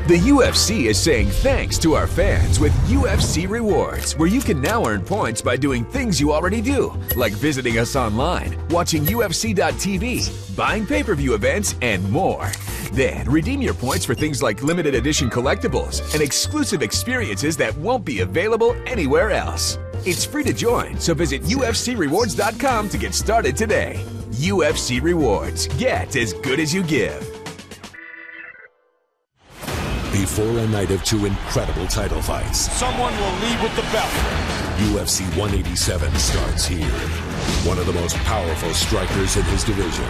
The UFC is saying thanks to our fans with UFC Rewards, where you can now earn points by doing things you already do, like visiting us online, watching UFC.tv, buying pay-per-view events, and more. Then, redeem your points for things like limited edition collectibles and exclusive experiences that won't be available anywhere else. It's free to join, so visit UFCRewards.com to get started today. UFC Rewards. Get as good as you give. Before a night of two incredible title fights, someone will lead with the belt. UFC 187 starts here. One of the most powerful strikers in his division.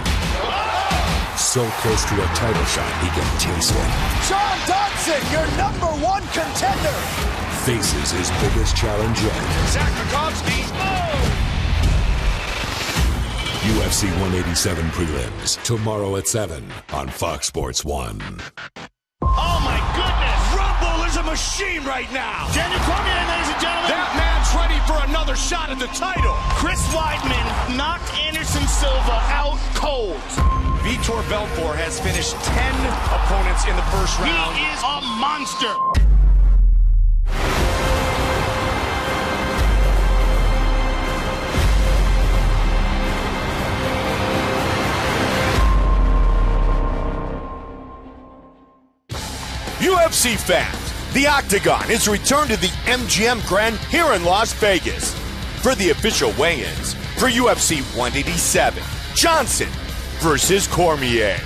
So close to a title shot, he can taste it. John Dodson, your #1 contender, faces his biggest challenge yet. Zakhakovsky. UFC 187 prelims, tomorrow at 7 on Fox Sports 1. Oh my goodness! Rumble is a machine right now! Daniel Cormier, ladies and gentlemen! That man's ready for another shot at the title! Chris Weidman knocked Anderson Silva out cold. Vitor Belfort has finished 10 opponents in the first round. He is a monster! UFC fans, the Octagon is returned to the MGM Grand here in Las Vegas for the official weigh-ins for UFC 187. Johnson versus Cormier.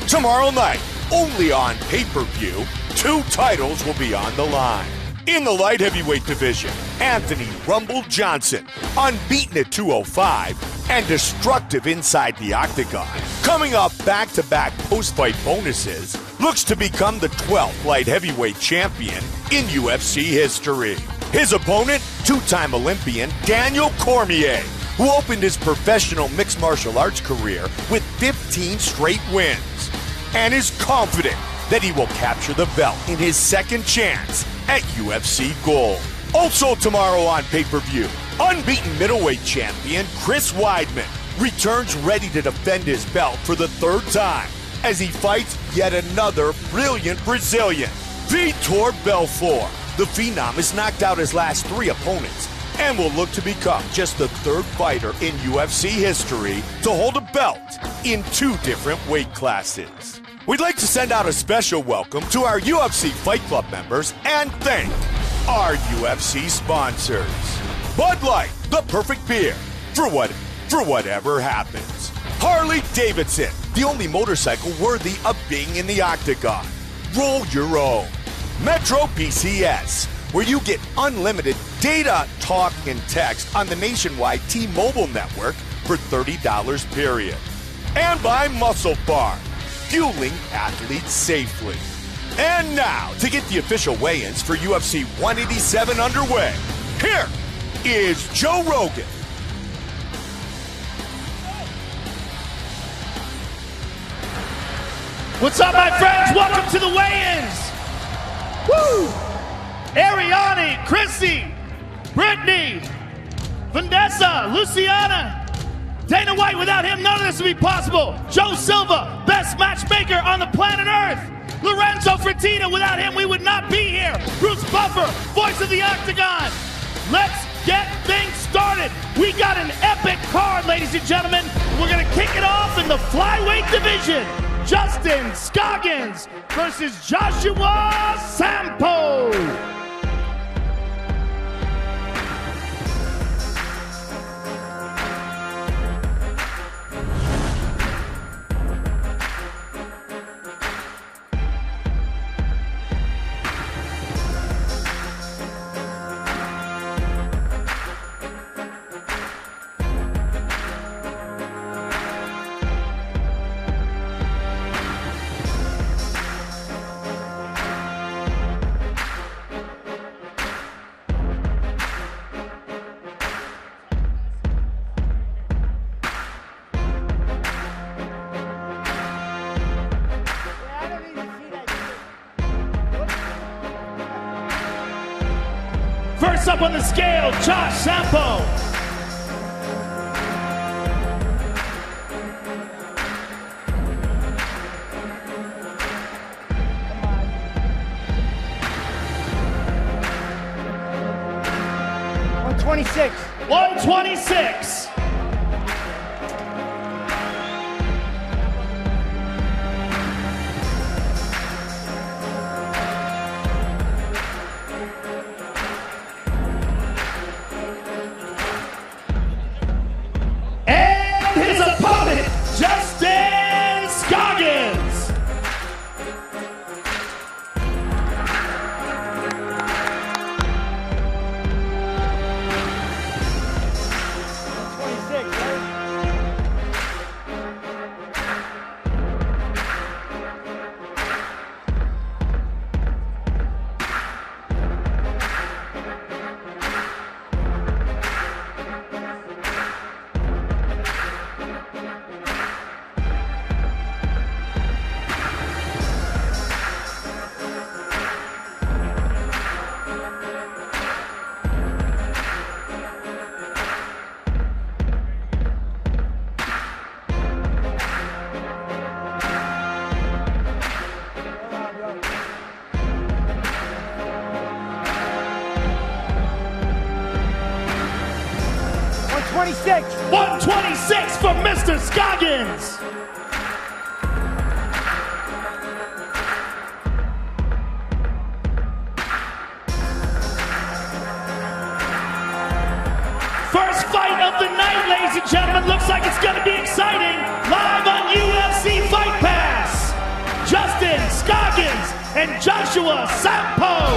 Tomorrow night, only on pay-per-view, 2 titles will be on the line. In the light heavyweight division, Anthony Rumble Johnson, unbeaten at 205 and destructive inside the Octagon, coming off back-to-back post-fight bonuses, looks to become the 12th light heavyweight champion in UFC history. His opponent, 2-time Olympian Daniel Cormier, who opened his professional mixed martial arts career with 15 straight wins, and is confident that he will capture the belt in his second chance at UFC Gold. Also tomorrow on pay-per-view, unbeaten middleweight champion Chris Weidman returns ready to defend his belt for the 3rd time as he fights yet another brilliant Brazilian, Vitor Belfort. The Phenom has knocked out his last 3 opponents and will look to become just the 3rd fighter in UFC history to hold a belt in 2 different weight classes. We'd like to send out a special welcome to our UFC Fight Club members and thank our UFC sponsors. Bud Light, the perfect beer for whatever happens. Harley Davidson, the only motorcycle worthy of being in the Octagon. Roll your own. Metro PCS, where you get unlimited data, talk, and text on the nationwide T-Mobile network for $30 period. And by Muscle Farm, fueling athletes safely. And now, to get the official weigh-ins for UFC 187 underway, here is Joe Rogan. What's up, my friends? Welcome to the weigh-ins. Woo! Ariane, Chrissy, Brittany, Vanessa, Luciana, Dana White. Without him, none of this would be possible. Joe Silva, best matchmaker on the planet Earth. Lorenzo Fertitta, without him, we would not be here. Bruce Buffer, voice of the Octagon. Let's get things started. We got an epic card, ladies and gentlemen. We're going to kick it off in the flyweight division. Justin Scoggins versus Joshua Sampo. First up on the scale, Josh Sampo. 126. 126. And his opponent, Justin Scoggins. 26, right? $126. 126 for Mr. Scoggins. First fight of the night, ladies and gentlemen. Looks like it's going to be exciting. Live on UFC Fight Pass. Justin Scoggins and Joshua Sampo.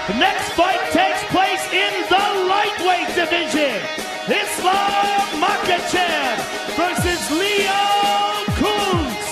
The next fight takes place in the lightweight division. Islam Makhachev versus Leo Kuntz.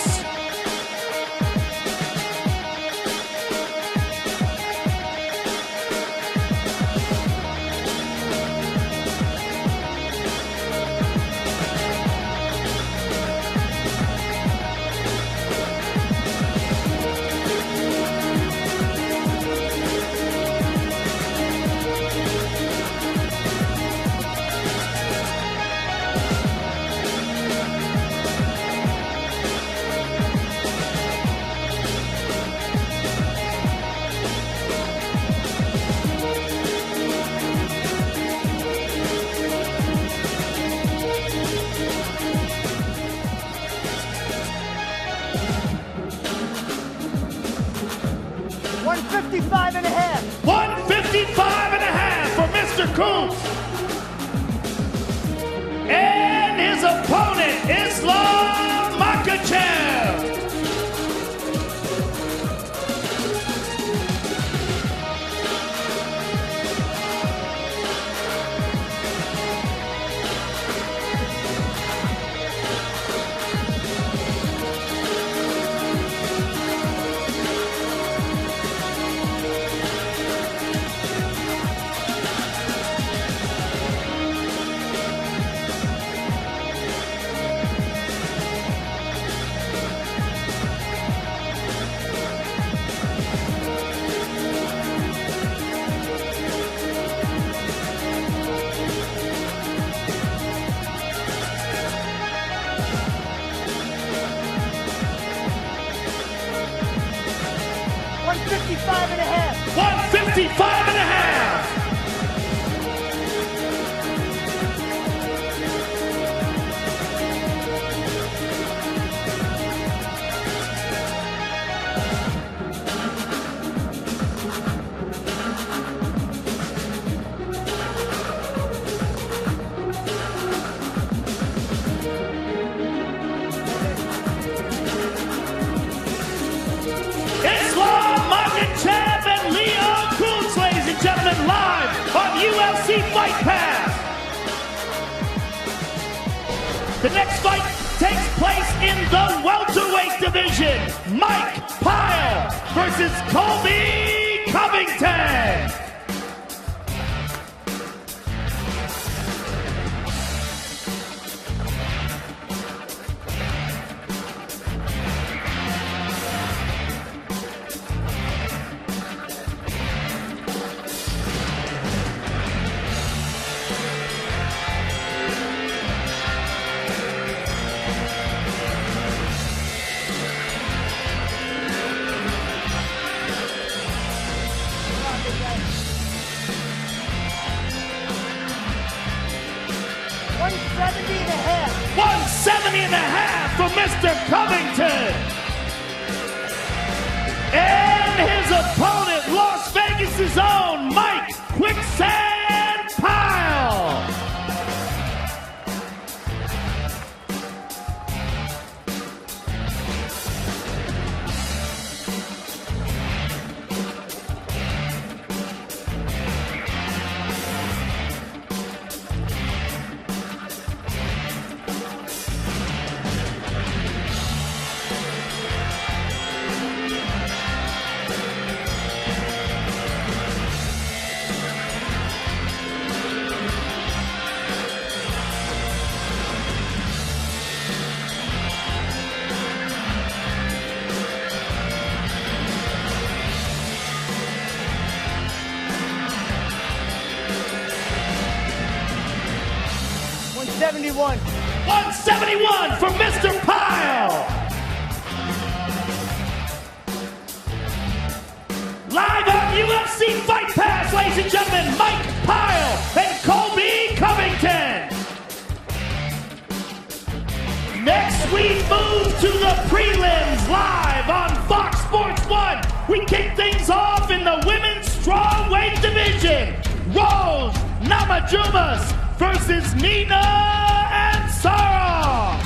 $155 and a half. 155 and a half for Mr. Kuntz. And his opponent, Islam Makhachev. $155 and a half. 155 and a half. Islam Makhachev and Leo Kuntz, ladies and gentlemen, live on UFC Fight Pass. The next fight takes place in the welterweight division. Mike Pyle versus Colby Covington. 171. 171 for Mr. Pyle. Live on UFC Fight Pass, ladies and gentlemen, Mike Pyle and Colby Covington. Next, we move to the prelims live on Fox Sports 1. We kick things off in the women's strawweight division. Rose Namajunas versus Nina Ansara.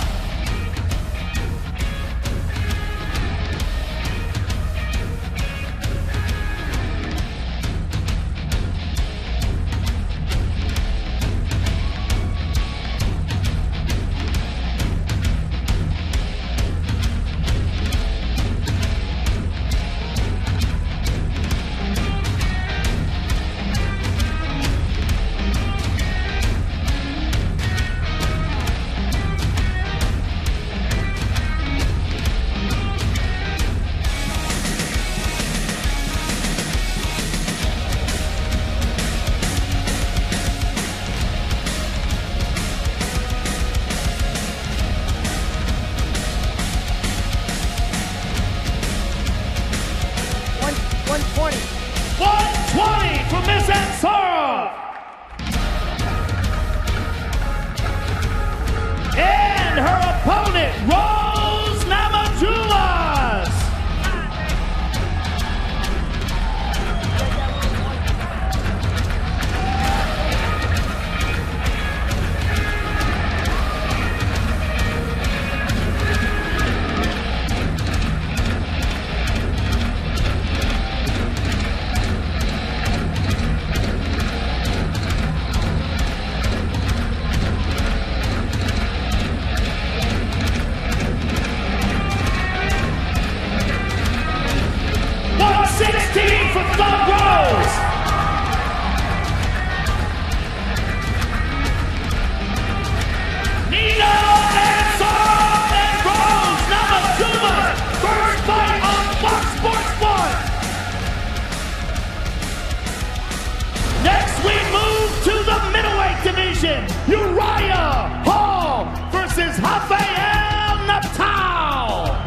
Uriah Hall versus Rafael Natal.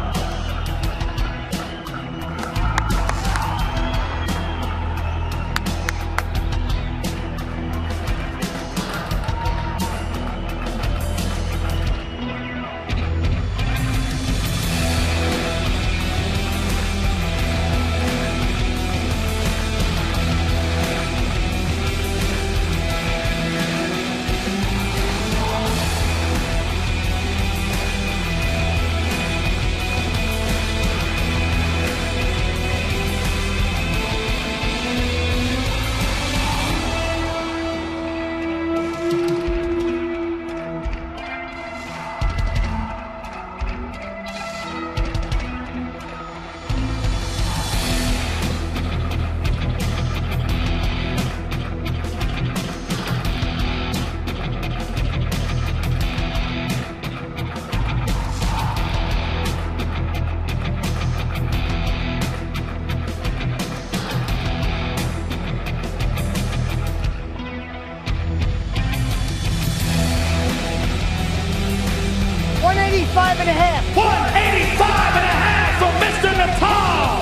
Five and a half. 185 and a half for Mr. Natal.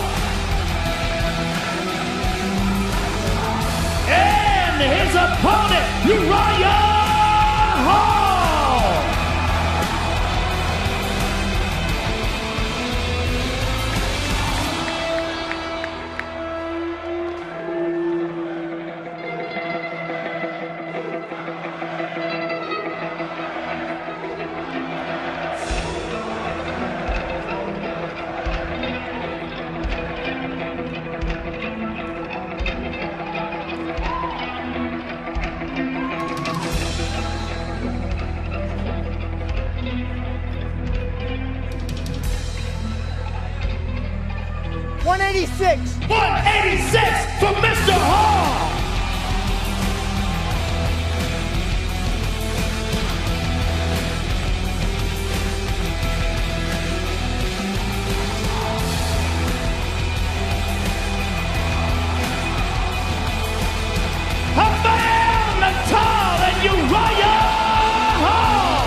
And his opponent, Uriah Hall. $186 for Mr. Hall. Rafael Natal and Uriah Hall.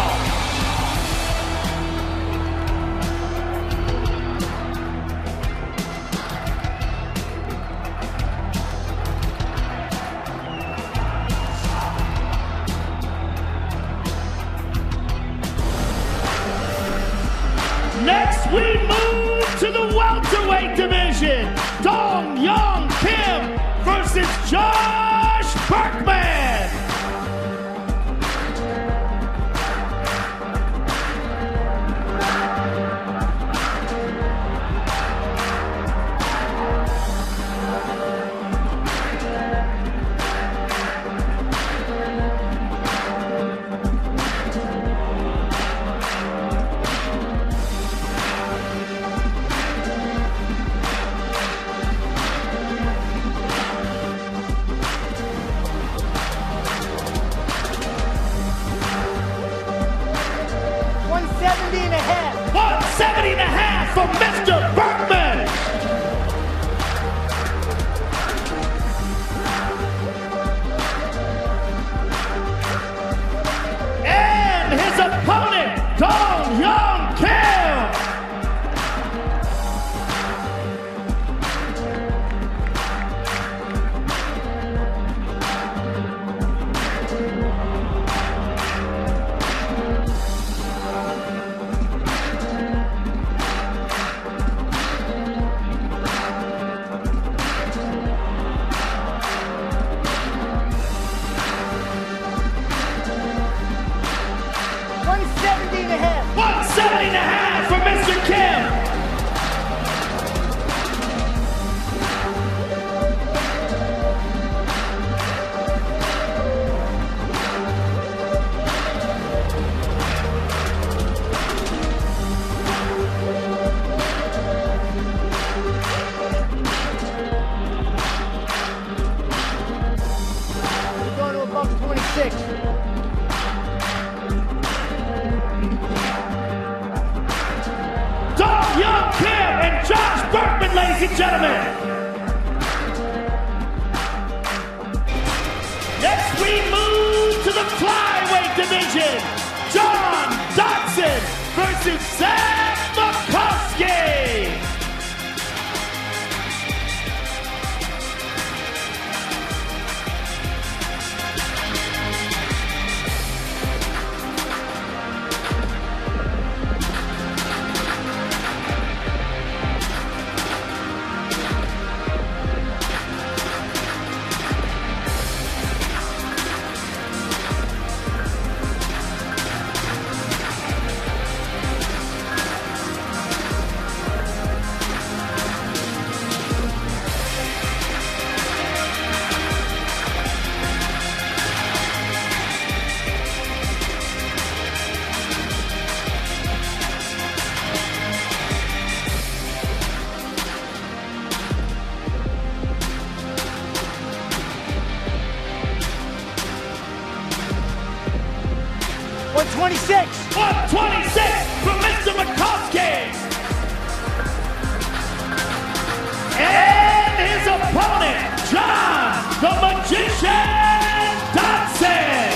gentlemen, next we move to the flyweight division. John Dodson versus Zach Makowski. $126 from Mr. Makowski. And his opponent, John the Magician Dodson.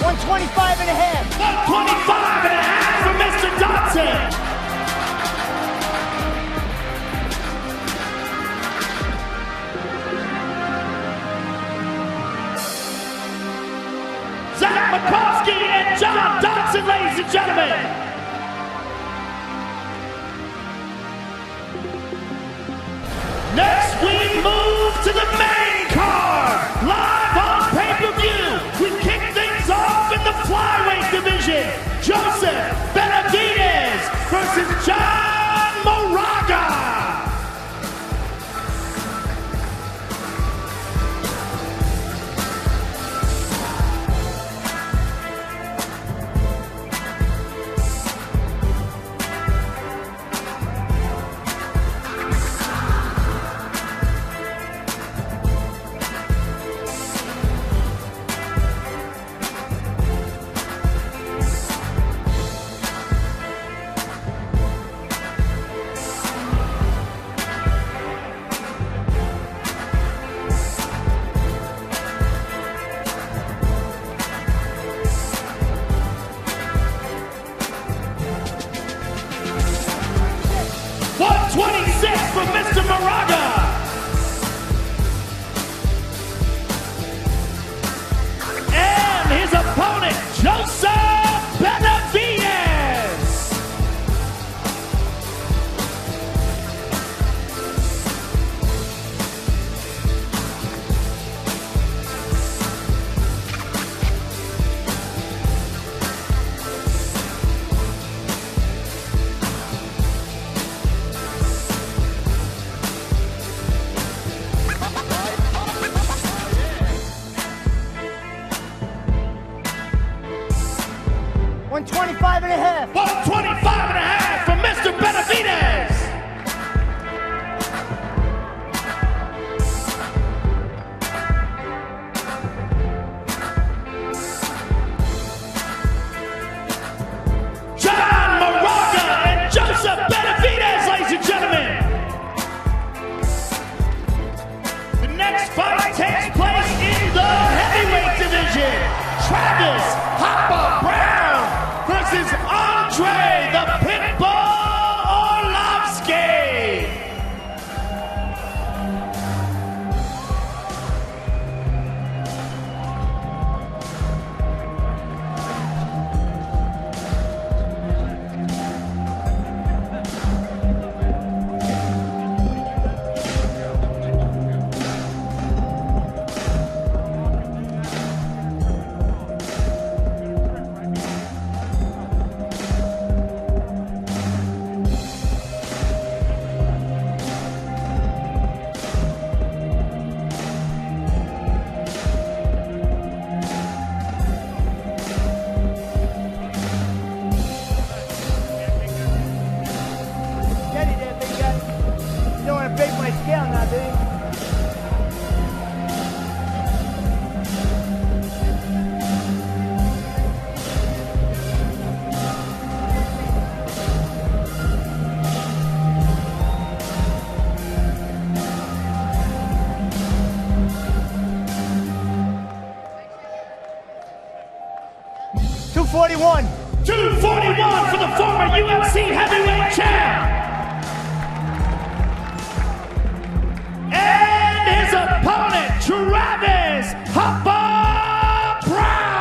$125 and a half. $125 and a half for Mr. Dodson. Zach Makowski and John Dodson, ladies and gentlemen. Next, we move to the main card, live on pay-per-view. We kick things off in the flyweight division. Joseph Benavidez versus John Moraga. $126 for Mr. Moraga. And his opponent, Joseph Benavidez. $125 and a half. $125 and a half for Mr. Benavidez. John Moraga and Joseph Benavidez, ladies and gentlemen. The next fight takes place in the heavyweight division. Travis Hopper Brown versus Andre the Pitbull Orlovsky. 241. 241 for the former UFC heavyweight champ. And his opponent, Travis Hoppa Brown.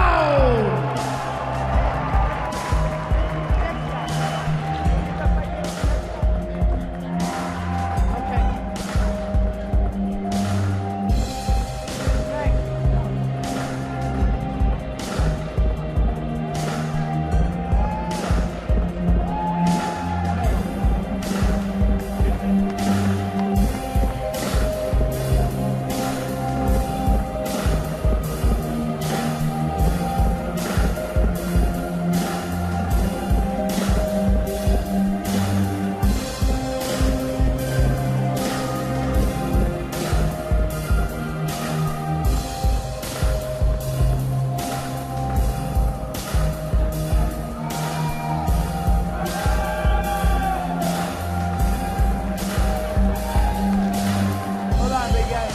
Hold on, big guy.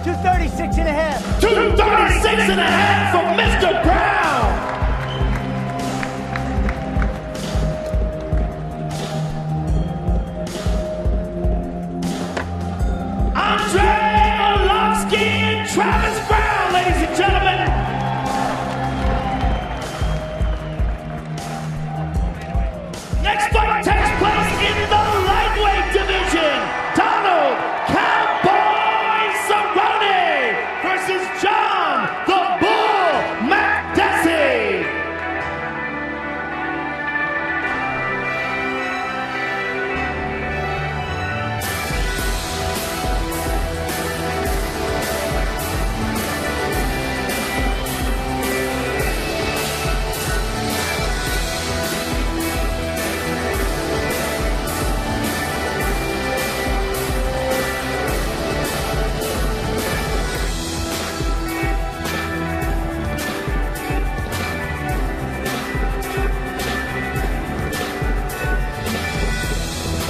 $236 and a half. 236 and a half for Mr. Brown. Andre Arlovsky and Travis Brown, ladies and gentlemen. Next fight takes place in the lightweight division. Donald Cowboy Cerrone versus John the Bull Makdessi.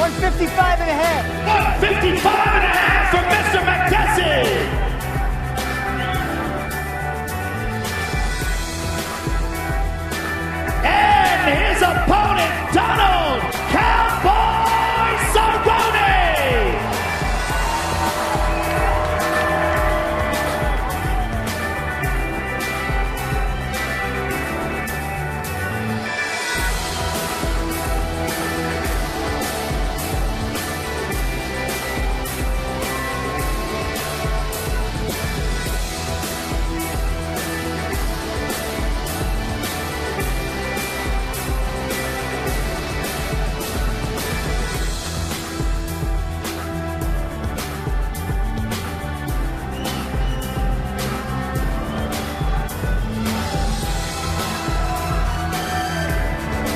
$155 and a half. 155 and a half for Mr. Makdessi. And his opponent, Donald Cowboy Cerrone.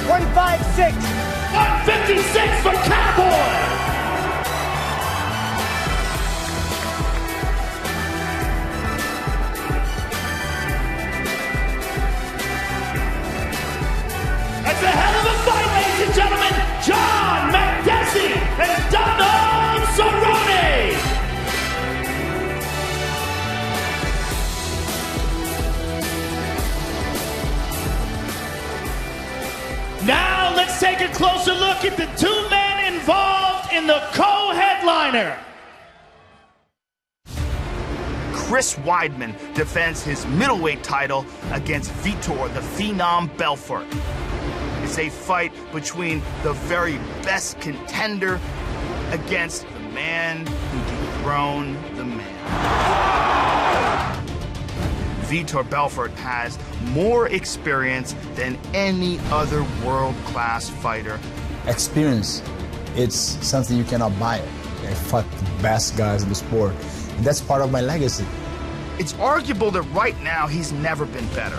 $156. 156 for Cowboy. That's a hell of a fight, ladies and gentlemen. John Makdessi and Donald Cerrone. Now let's take a closer look at the two men involved in the co-headliner. Chris Weidman defends his middleweight title against Vitor the Phenom Belfort. It's a fight between the very best contender against the man who dethroned the man. Vitor Belfort has more experience than any other world-class fighter. Experience, it's something you cannot buy. I fought the best guys in the sport, and that's part of my legacy. It's arguable that right now he's never been better.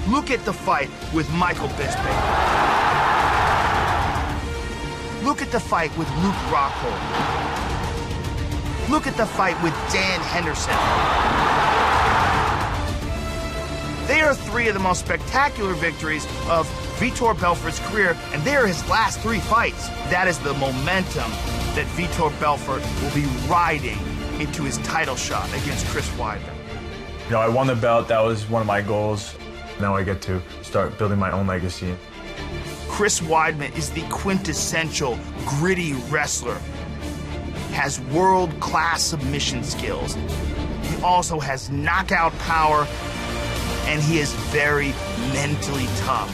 Look at the fight with Michael Bisping. Look at the fight with Luke Rockhold. Look at the fight with Dan Henderson. They are three of the most spectacular victories of Vitor Belfort's career, and they are his last three fights. That is the momentum that Vitor Belfort will be riding into his title shot against Chris Weidman. You know, I won the belt. That was one of my goals. Now I get to start building my own legacy. Chris Weidman is the quintessential gritty wrestler. Has world-class submission skills. He also has knockout power, and he is very mentally tough.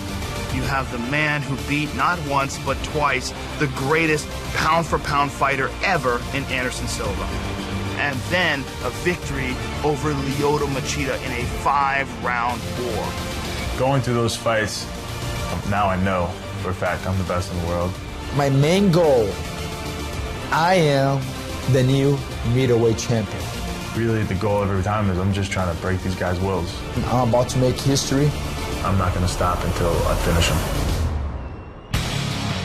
You have the man who beat not once but twice the greatest pound-for-pound fighter ever in Anderson Silva. And then a victory over Lyoto Machida in a 5-round war. Going through those fights, now I know for a fact I'm the best in the world. My main goal, I am the new middleweight champion. Really, the goal every time is I'm just trying to break these guys' wills. I'm about to make history. I'm not going to stop until I finish them.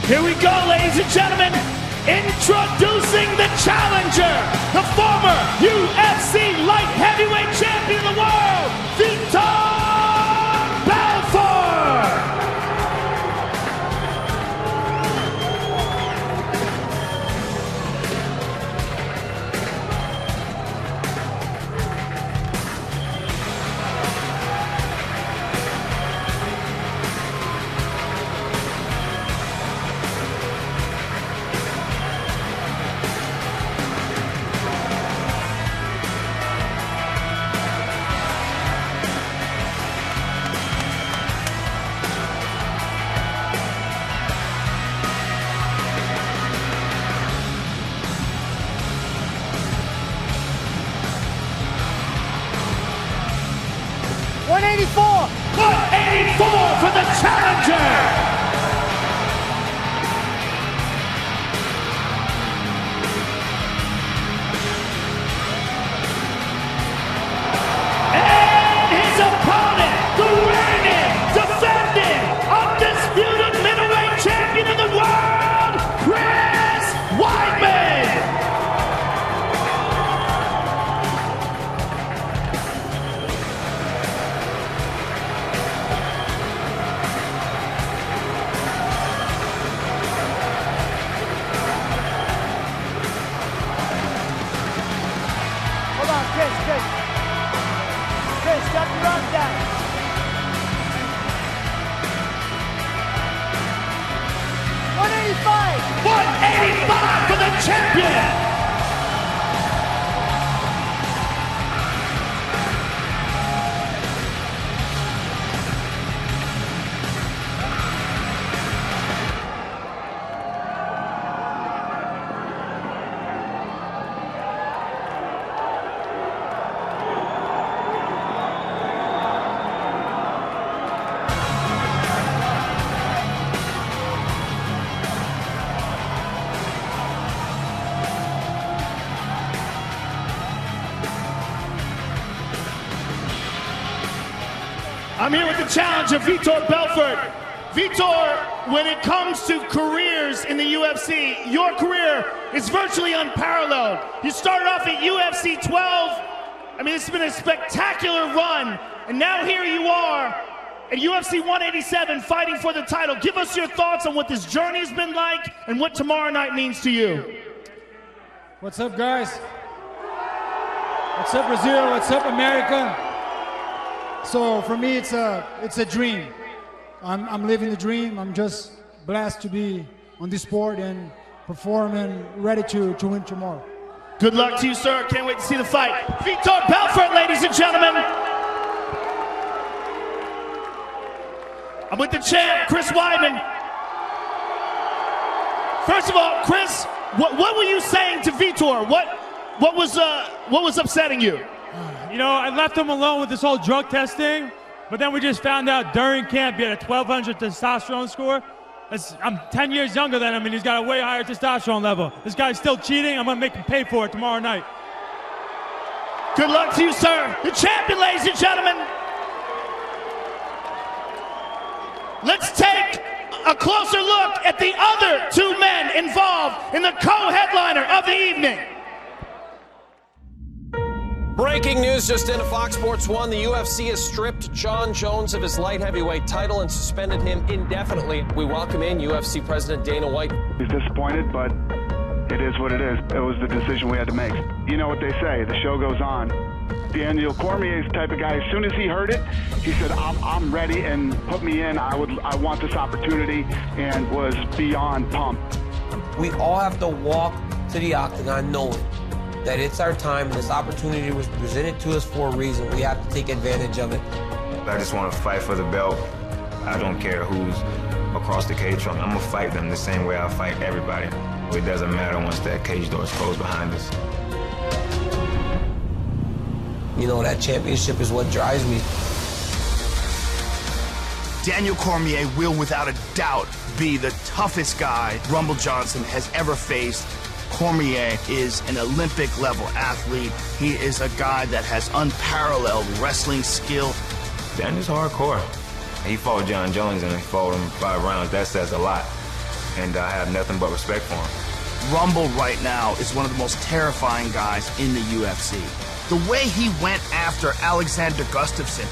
Here we go, ladies and gentlemen. Introducing the challenger, the former UFC light heavyweight champion of the world, Vitor Belfort. $184 for the challenger. And his opponent, the reigning, defending, undisputed middleweight champion of the world, Chris Weidman. Chris, got the run down. 185 for the champion. I'm here with the challenger, Vitor Belfort. Vitor, when it comes to careers in the UFC, your career is virtually unparalleled. You started off at UFC 12. I mean, it's been a spectacular run. And now here you are at UFC 187 fighting for the title. Give us your thoughts on what this journey has been like and what tomorrow night means to you. What's up, guys? What's up, Brazil? What's up, America? So for me, it's a dream. I'm living the dream. I'm just blessed to be on this sport and perform and ready to win tomorrow. Good luck to you, sir. Can't wait to see the fight. Vitor Belfort, ladies and gentlemen. I'm with the champ, Chris Weidman. First of all, Chris, what were you saying to Vitor? What was upsetting you? You know, I left him alone with this whole drug testing, but then we just found out during camp he had a 1,200 testosterone score. I'm 10 years younger than him, and he's got a way higher testosterone level. This guy's still cheating. I'm going to make him pay for it tomorrow night. Good luck to you, sir. The champion, ladies and gentlemen. Let's take a closer look at the other two men involved in the co-headliner of the evening. Breaking news just into Fox Sports 1. The UFC has stripped Jon Jones of his light heavyweight title and suspended him indefinitely. We welcome in UFC President Dana White. He's disappointed, but it it is what it is. It was the decision we had to make. You know what they say, the show goes on. Daniel Cormier's the type of guy, as soon as he heard it, he said, I'm ready and put me in. I want this opportunity, and was beyond pumped. We all have to walk to the octagon knowing that it's our time and this opportunity was presented to us for a reason. We have to take advantage of it. I just want to fight for the belt. I don't care who's across the cage from me. I'm going to fight them the same way I fight everybody. It doesn't matter once that cage door is closed behind us. You know, that championship is what drives me. Daniel Cormier will, without a doubt, be the toughest guy Rumble Johnson has ever faced. Cormier is an Olympic-level athlete. He is a guy that has unparalleled wrestling skill. Daniel's hardcore. He fought John Jones and he fought him 5 rounds. That says a lot. And I have nothing but respect for him. Rumble right now is one of the most terrifying guys in the UFC. The way he went after Alexander Gustafsson,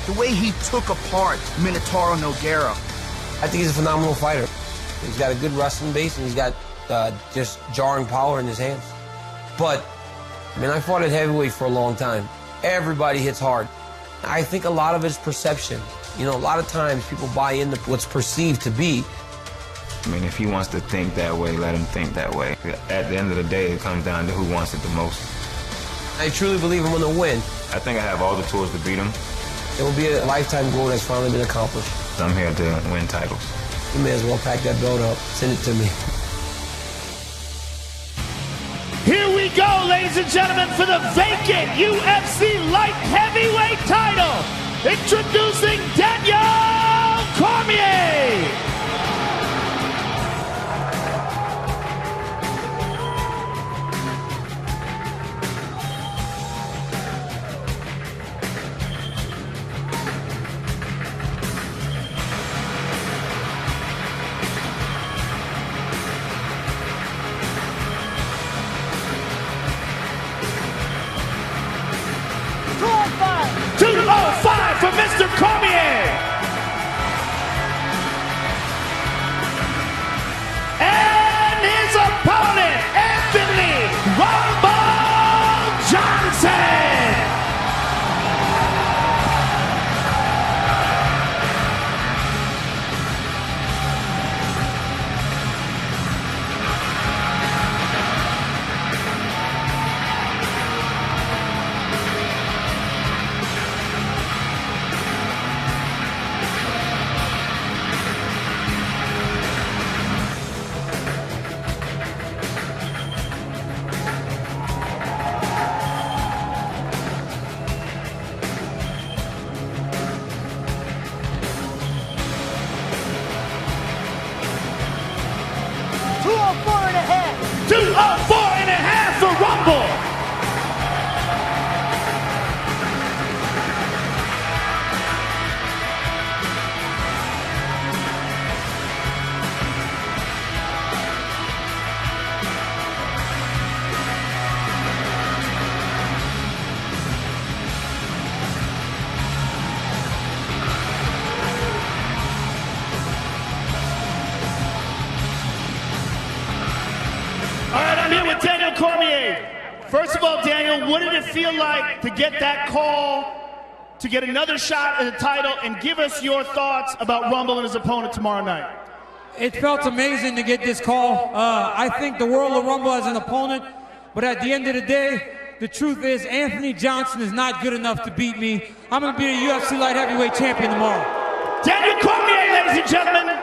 the way he took apart Minotauro Nogueira. I think he's a phenomenal fighter. He's got a good wrestling base and he's got just jarring power in his hands. But, I mean, I fought at heavyweight for a long time. Everybody hits hard. I think a lot of it's perception. You know, a lot of times people buy into what's perceived to be. I mean, if he wants to think that way, let him think that way. At the end of the day, it comes down to who wants it the most. I truly believe I'm going to win. I think I have all the tools to beat him. It will be a lifetime goal that's finally been accomplished. I'm here to win titles. You may as well pack that belt up. Send it to me. Here we go, ladies and gentlemen, for the vacant UFC light heavyweight title. Introducing Daniel Cormier. For Mr. Cormier. And his opponent, Anthony Rumble Johnson. First of all, Daniel, what did it feel like to get that call, to get another shot at the title, and give us your thoughts about Rumble and his opponent tomorrow night? It felt amazing to get this call. I think the world of Rumble as an opponent, but at the end of the day, the truth is Anthony Johnson is not good enough to beat me. I'm going to be the UFC light heavyweight champion tomorrow. Daniel Cormier, ladies and gentlemen.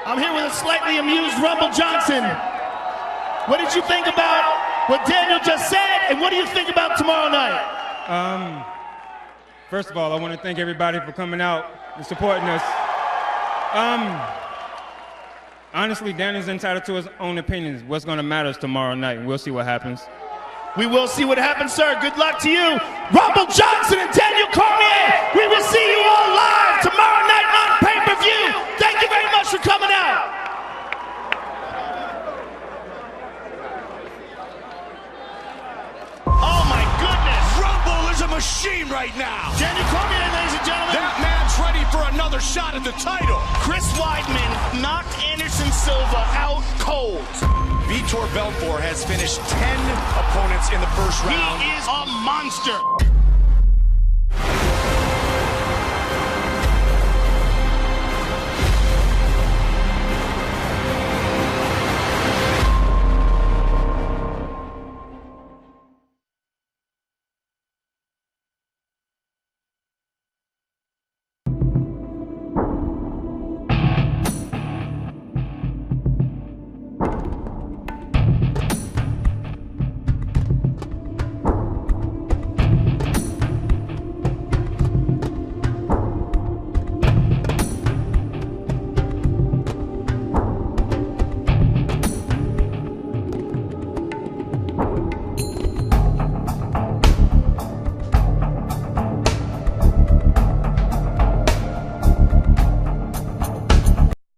I'm here with a slightly amused Rumble Johnson. What did you think about what Daniel just said, and what do you think about tomorrow night? First of all, I want to thank everybody for coming out and supporting us. Honestly, Daniel's entitled to his own opinions. What's going to matter is tomorrow night, and we'll see what happens. We will see what happens, sir. Good luck to you. Rumble Johnson and Daniel Cormier. We will see you all live tomorrow night on pay-per-view. Thank you very much for coming out. Oh my goodness! Rumble is a machine right now. Daniel Cormier, ladies and gentlemen. That man's ready for another shot at the title. Chris Weidman knocked Anderson Silva out cold. Vitor Belfort has finished 10 opponents in the first round. He is a monster.